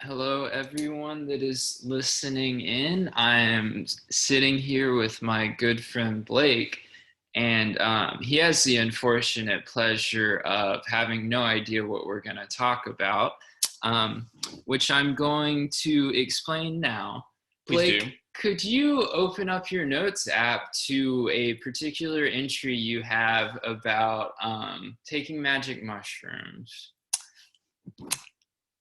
Hello, everyone that is listening in. I am sitting here with my good friend Blake, and he has the unfortunate pleasure of having no idea what we're going to talk about, um, which I'm going to explain now. Please do. Blake, could you open up your notes app to a particular entry you have about taking magic mushrooms?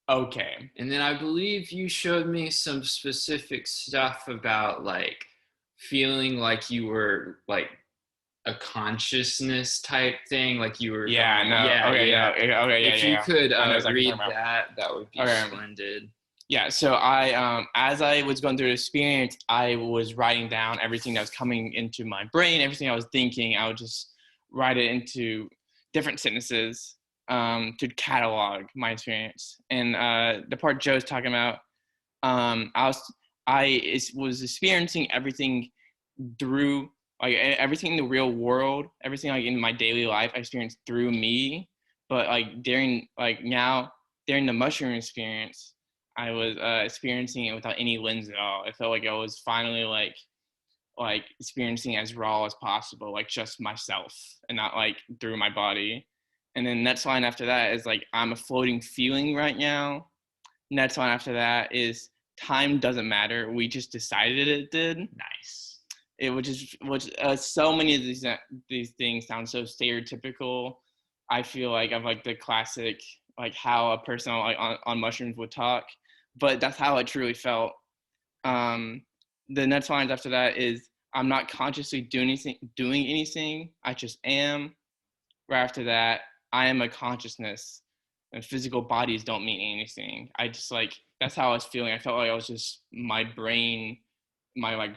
Okay. And then I believe you showed me some specific stuff about like feeling like you were like a consciousness type thing, like you were Yeah, going, no. yeah, Okay, yeah. no. Okay, yeah, If yeah, you yeah. could I know exactly what read you're talking that would be about. Okay. splendid. Yeah, so as I was going through the experience, I was writing down everything that was coming into my brain, everything I was thinking. I would just write it into different sentences to catalog my experience. And the part Joe's talking about, I was experiencing everything through like everything in the real world, everything like in my daily life I experienced through me. But like during the mushroom experience, I was experiencing it without any lens at all. I felt like I was finally like experiencing as raw as possible, like just myself and not like through my body. And then next line after that is like I'm a floating feeling right now. Next line after that is time doesn't matter. We just decided it did. Nice. Which so many of these things sound so stereotypical. I feel like of like the classic like how a person like on mushrooms would talk, but that's how it truly felt. Um, the next lines after that is I'm not consciously doing anything. I just am. Right after that, I am a consciousness, and physical bodies don't mean anything. I just like that's how I was feeling. I felt like I was just my brain, my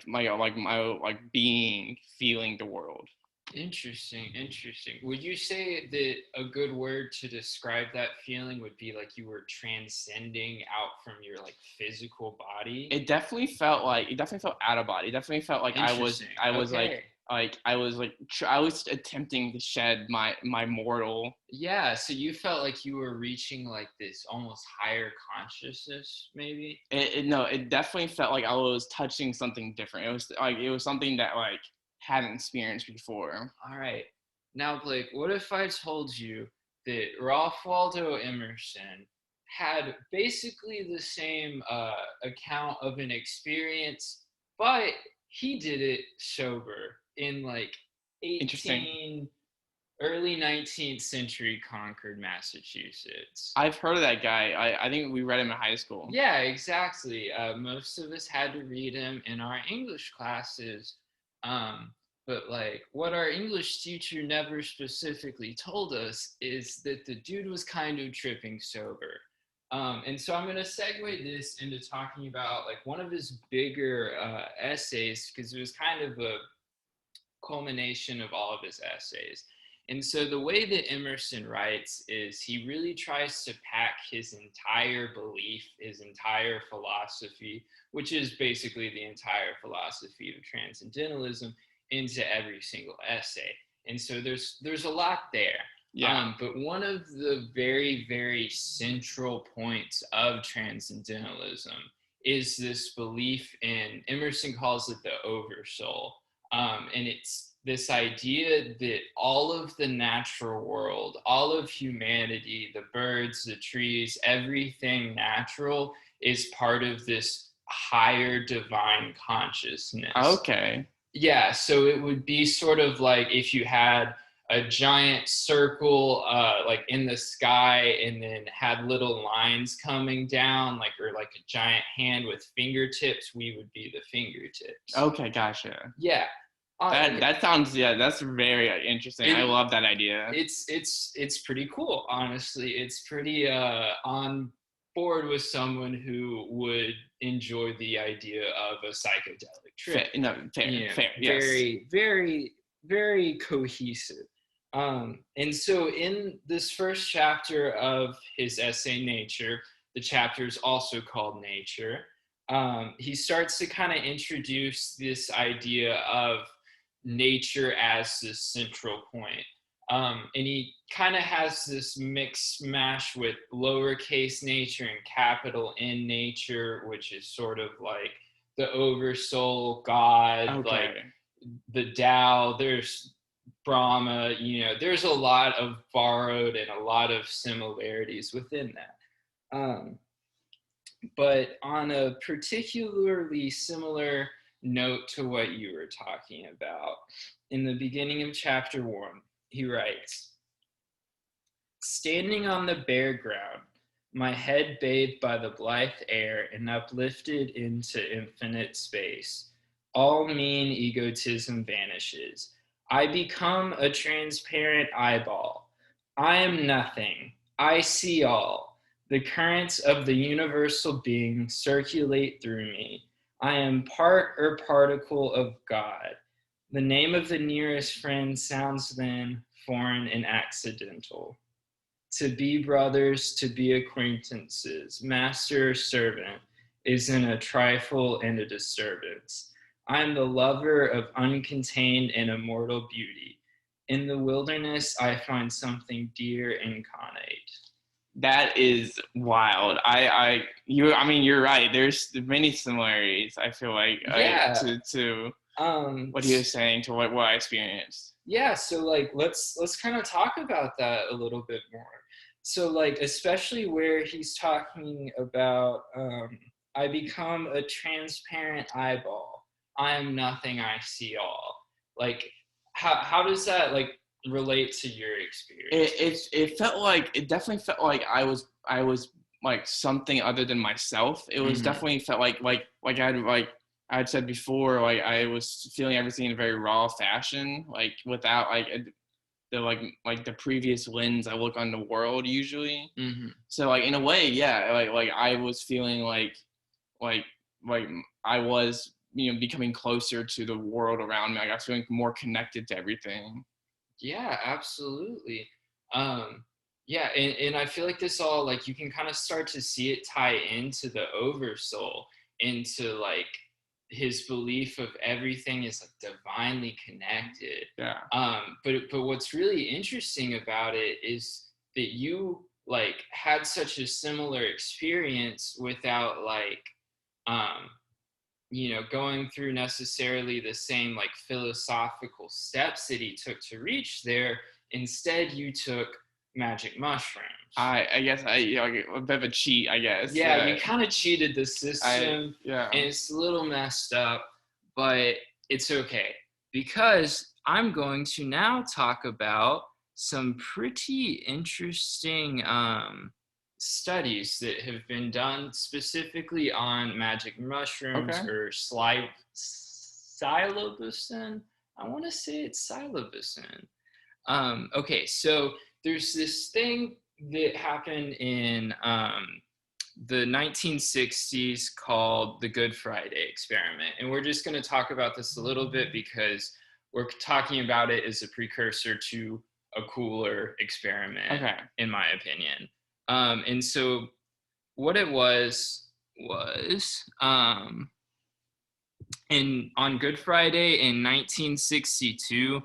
being feeling the world. Interesting, interesting. Would you say that a good word to describe that feeling would be like you were transcending out from your like physical body? It definitely felt out of body. It definitely felt like Interesting. Okay. I was attempting to shed my mortal. Yeah, so you felt like you were reaching like this almost higher consciousness, maybe? No, it definitely felt like I was touching something different. It was something that like hadn't experienced before. All right. Now, Blake, what if I told you that Ralph Waldo Emerson had basically the same account of an experience, but he did it sober in like Interesting. early 19th century Concord, Massachusetts. I've heard of that guy. I think we read him in high school. Yeah, exactly. Most of us had to read him in our English classes. Um, but like what our English teacher never specifically told us is that the dude was kind of tripping sober. And so I'm going to segue this into talking about like one of his bigger essays because it was kind of a culmination of all of his essays. And so the way that Emerson writes is he really tries to pack his entire belief, his entire philosophy, which is basically the entire philosophy of Transcendentalism, into every single essay. And so there's a lot there. Yeah. But one of the very, very central points of Transcendentalism is this belief in, Emerson calls it the oversoul. And it's this idea that all of the natural world, all of humanity, the birds, the trees, everything natural is part of this higher divine consciousness. Okay. Yeah, so it would be sort of like if you had a giant circle like in the sky and then had little lines coming down like or like a giant hand with fingertips, we would be the fingertips. Okay, gotcha. Yeah. That sounds that's very interesting. I love that idea. It's pretty cool, honestly. It's pretty on board with someone who would enjoy the idea of a psychedelic trip. Fair. Yes. Very, very, very cohesive. And so in this first chapter of his essay, Nature, the chapter is also called Nature. He starts to kind of introduce this idea of nature as the central point. And he kind of has this mix mash with lowercase nature and capital N nature, which is sort of like the oversoul God, like Okay. the Tao. There's Brahma, there's a lot of borrowed and a lot of similarities within that. But on a particularly similar note to what you were talking about, in the beginning of chapter 1, he writes, standing on the bare ground, my head bathed by the blithe air and uplifted into infinite space, all mean egotism vanishes. I become a transparent eyeball. I am nothing. I see all. The currents of the universal being circulate through me. I am part or particle of God. The name of the nearest friend sounds then foreign and accidental. To be brothers, to be acquaintances, master or servant, isn't a trifle and a disturbance. I am the lover of uncontained and immortal beauty. In the wilderness, I find something dear incarnate. That is wild. I mean, you're right. There's many similarities. I feel like Yeah. to what he was saying to what I experienced. Yeah. So like, let's kind of talk about that a little bit more. So like, especially where he's talking about, I become a transparent eyeball. I am nothing. I see all. Like, how does that like relate to your experience? It definitely felt like I was like something other than myself. It was definitely felt like I had said before, like I was feeling everything in a very raw fashion, like without the previous lens I look on the world usually. So like in a way, yeah, like I was feeling like I was becoming closer to the world around me. Like I was feeling more connected to everything. Yeah, absolutely. Yeah, and I feel like this all like you can kind of start to see it tie into the oversoul, into like his belief of everything is like divinely connected. Yeah. But what's really interesting about it is that you like had such a similar experience without like um going through necessarily the same like philosophical steps that he took to reach there. Instead, you took magic mushrooms. I guess like a bit of a cheat, I guess. Yeah, you kind of cheated the system, yeah. and it's a little messed up, but it's okay because I'm going to now talk about some pretty interesting studies that have been done specifically on magic mushrooms Okay. or psilocybin. I want to say it's psilocybin. Okay, so there's this thing that happened in the 1960s called the Good Friday experiment. And we're just going to talk about this a little bit because we're talking about it as a precursor to a cooler experiment, Okay. in my opinion. And so what it was on Good Friday in 1962,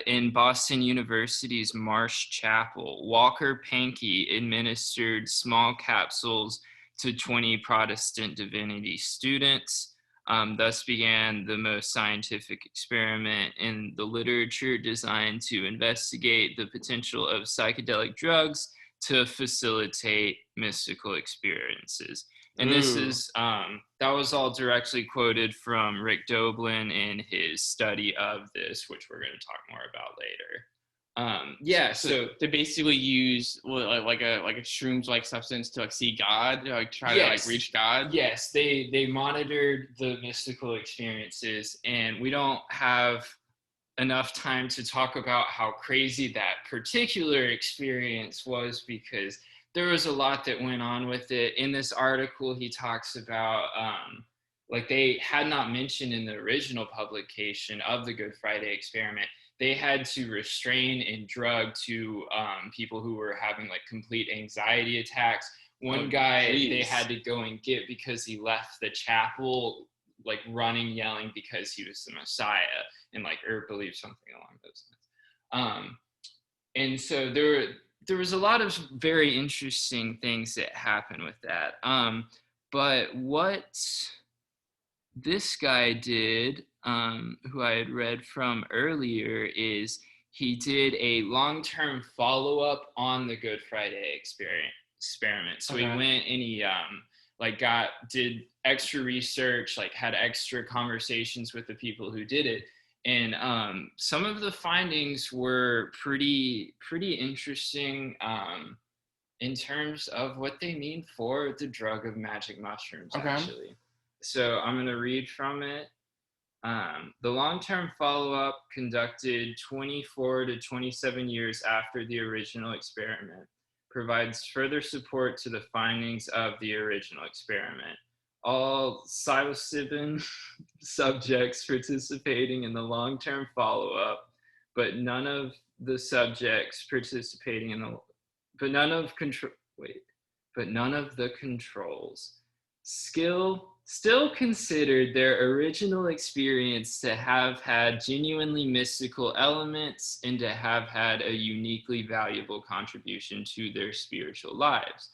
in Boston University's Marsh Chapel, Walker Pankey administered small capsules to 20 Protestant divinity students. Thus began the most scientific experiment in the literature designed to investigate the potential of psychedelic drugs to facilitate mystical experiences. And this is that was all directly quoted from Rick Doblin in his study of this, which we're going to talk more about later. So they basically use like a shrooms like substance to like see God, like try to like reach God. Yes, they monitored the mystical experiences, and we don't have enough time to talk about how crazy that particular experience was because there was a lot that went on with it. In this article, he talks about like they had not mentioned in the original publication of the Good Friday experiment, they had to restrain and drug to people who were having like complete anxiety attacks. One guy they had to go and get because he left the chapel like running, yelling because he was the Messiah and like or believed something along those lines. and so there was a lot of very interesting things that happened with that. But what this guy did, who I had read from earlier, is he did a long-term follow-up on the Good Friday experiment. So he went and he like did extra research, like had extra conversations with the people who did it, and some of the findings were pretty interesting in terms of what they mean for the drug of magic mushrooms, actually. So I'm going to read from it. The long-term follow-up, conducted 24 to 27 years after the original experiment, provides further support to the findings of the original experiment. All psilocybin subjects participating in the long-term follow-up, but none of the subjects participating in the but none of the controls still considered their original experience to have had genuinely mystical elements and to have had a uniquely valuable contribution to their spiritual lives.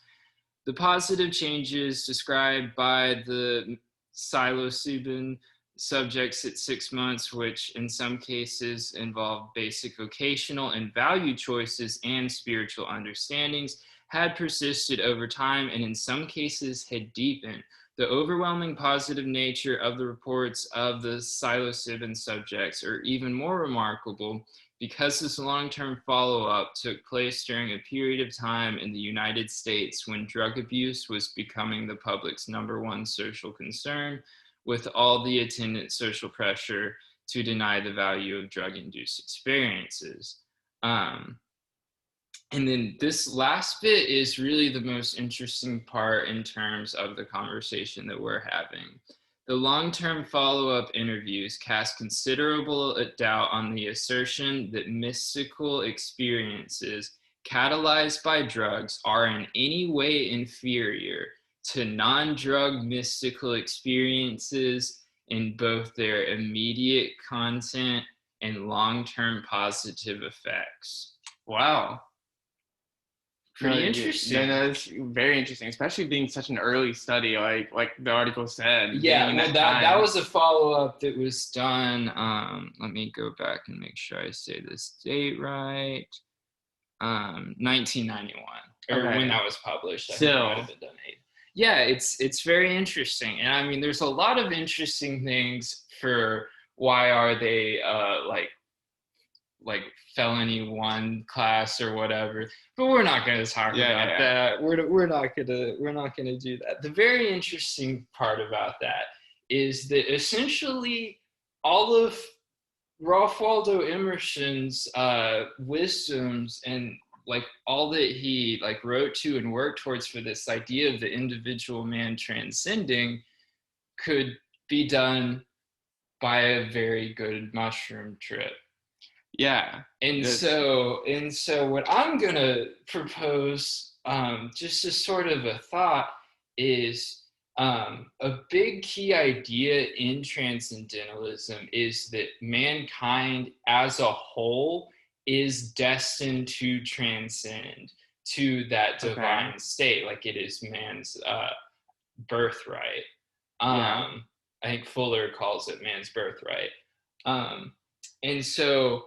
The positive changes described by the psilocybin subjects at 6 months, which in some cases involved basic vocational and value choices and spiritual understandings, had persisted over time and in some cases had deepened. The overwhelming positive nature of the reports of the psilocybin subjects are even more remarkable because this long-term follow-up took place during a period of time in the United States when drug abuse was becoming the public's #1 social concern, with all the attendant social pressure to deny the value of drug-induced experiences. And then this last bit is really the most interesting part in terms of the conversation that we're having. The long-term follow-up interviews cast considerable doubt on the assertion that mystical experiences catalyzed by drugs are in any way inferior to non-drug mystical experiences in both their immediate content and long-term positive effects. Wow. Pretty interesting. No, that's very interesting, especially being such an early study, like the article said. Yeah, well, that was a follow-up that was done. Let me go back and make sure I say this date right. 1991, or when that was published. I think it might have been done 8. Yeah, it's very interesting, and I mean, there's a lot of interesting things for why are they like felony 1 class or whatever, but we're not going to talk about that. We're not going to do that. The very interesting part about that is that essentially all of Ralph Waldo Emerson's wisdoms and like all that he like wrote to and worked towards for this idea of the individual man transcending could be done by a very good mushroom trip. Yeah. And so what I'm going to propose, just as sort of a thought, is a big key idea in Transcendentalism is that mankind as a whole is destined to transcend to that divine state, like it is man's birthright. I think Fuller calls it man's birthright. And so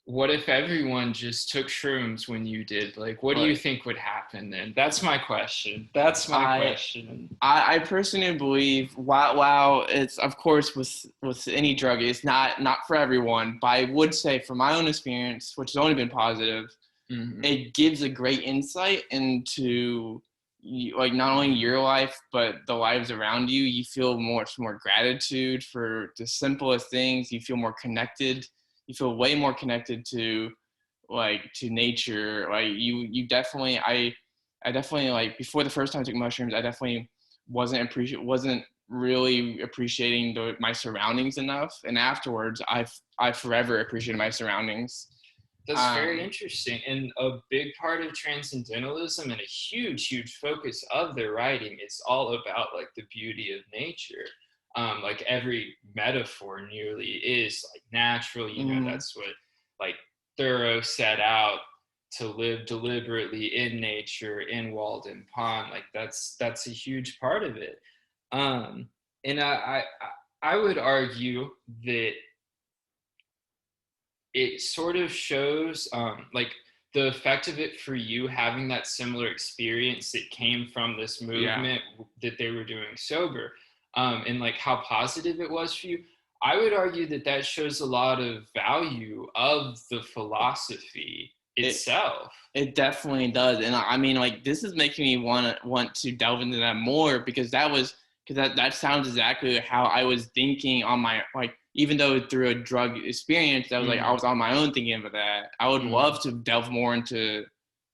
what if everyone just took shrooms when you did? Like, what do you think would happen then? That's my question. I personally believe, while it's, of course, with any drug, it's not for everyone, but I would say from my own experience, which has only been positive, it gives a great insight into like not only your life, but the lives around you. You feel much more gratitude for the simplest things. You feel more connected. You feel way more connected to nature. Like you definitely, I definitely, like, before the first time I took mushrooms, I definitely wasn't really appreciating my surroundings enough. And afterwards, I forever appreciated my surroundings. That's very interesting. And a big part of Transcendentalism and a huge focus of their writing is all about like the beauty of nature. Like every metaphor nearly is like natural, you know, that's what like Thoreau set out to live deliberately in nature in Walden Pond. Like that's a huge part of it. Um, and I would argue that it sort of shows like the effect of it for you having that similar experience that came from this Yeah. movement that they were doing sober, and like how positive it was for you. I would argue that that shows a lot of value of the philosophy It itself. it definitely does, and I mean, like, this is making me want to delve into that more, because that sounds exactly how I was thinking on my, like, even though through a drug experience, I was like, I was on my own thinking about that. I would love to delve more into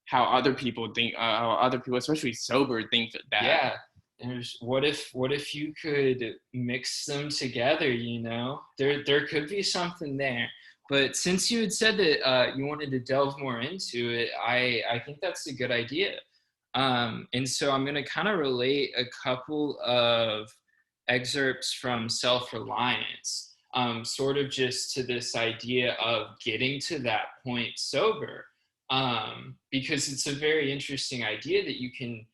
how other people think, how other people, especially sober, think that. Yeah. There's what if you could mix them together, you know? There could be something there. But since you had said that you wanted to delve more into it, I think that's a good idea. And so I'm going to kind of relate a couple of excerpts from Self-Reliance, sort of just to this idea of getting to that point sober, because it's a very interesting idea that you can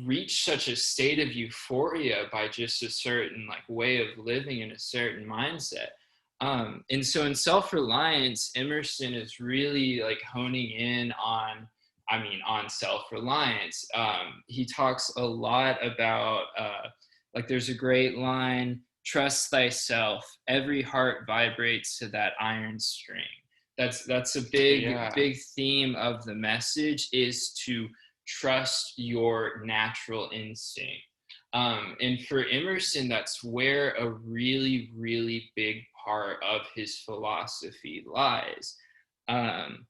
reach such a state of euphoria by just a certain like way of living in a certain mindset. And so in Self-Reliance, Emerson is really like honing in on, I mean, on self-reliance. He talks a lot about like there's a great line, trust thyself, every heart vibrates to that iron string. That's a Yeah. big theme of the message, is to trust your natural instinct. And for Emerson, that's where a really, really big part of his philosophy lies. Um,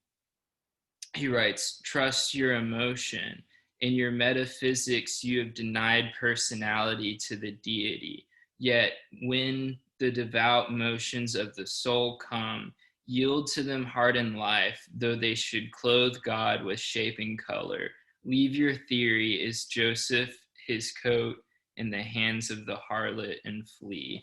he writes, trust your emotion. In your metaphysics, you have denied personality to the deity. Yet, when the devout motions of the soul come, yield to them heart and life, though they should clothe God with shaping color. Leave your theory, is Joseph his coat in the hands of the harlot, and flee.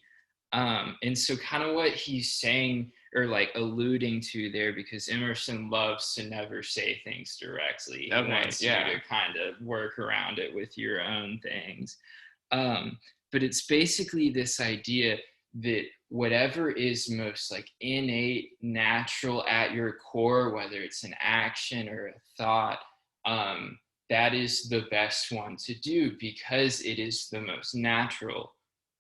And so kind of what he's saying or like alluding to there, because Emerson loves to never say things directly. He wants you to kind of work around it with your own things. But it's basically this idea that whatever is most like innate, natural at your core, whether it's an action or a thought, that is the best one to do because it is the most natural.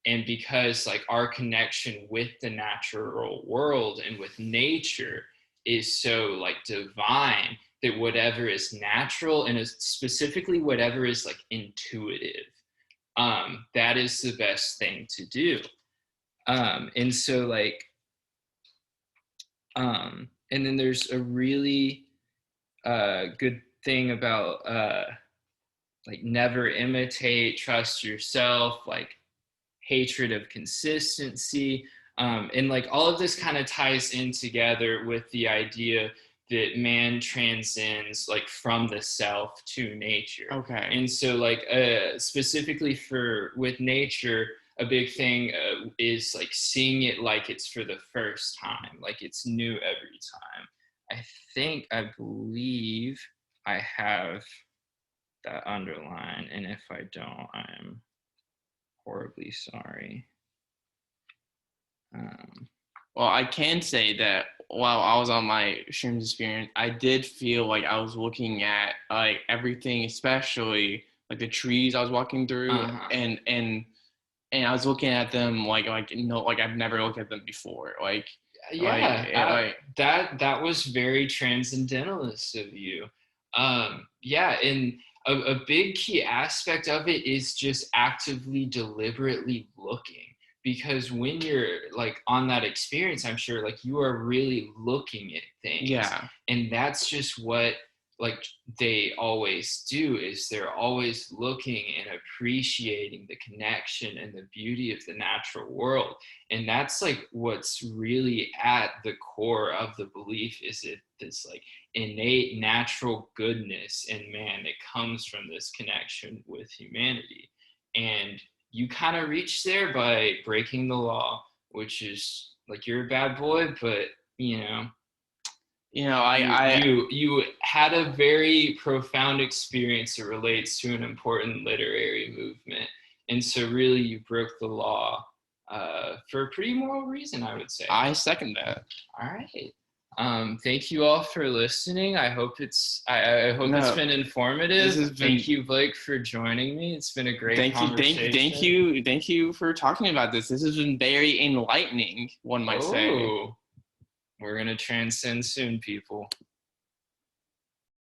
And because like our connection with the natural world and with nature is so like divine, that whatever is natural and is specifically whatever is like intuitive, that is the best thing to do. And so like and then there's a really good thing about like never imitate, trust yourself, like hatred of consistency. And like all of this kind of ties in together with the idea that man transcends like from the self to nature. Okay. And so like specifically for with nature, a big thing is like seeing it like it's for the first time, like it's new every time. I believe I have that underline, and if I don't, I'm horribly sorry. Well, I can say that while I was on my shrooms experience, I did feel like I was looking at like everything, especially like the trees I was walking through, and I was looking at them like no, like I've never looked at them before. That was very transcendentalist of you. Yeah, and a big key aspect of it is just actively, deliberately looking. Because when you're like on that experience, I'm sure like you are really looking at things. Yeah. And that's just what like they always do, is they're always looking and appreciating the connection and the beauty of the natural world. And that's like what's really at the core of the belief, is it this like innate natural goodness in man that comes from this connection with humanity. And you kind of reach there by breaking the law, which is like you're a bad boy, but you know. You had a very profound experience that relates to an important literary movement, and so really you broke the law for a pretty moral reason, I would say. I second that. All right. Thank you all for listening. I hope it's been informative. Thank you, Blake, for joining me. It's been a great conversation. Thank you for talking about this. This has been very enlightening, one might say. We're gonna transcend soon, people.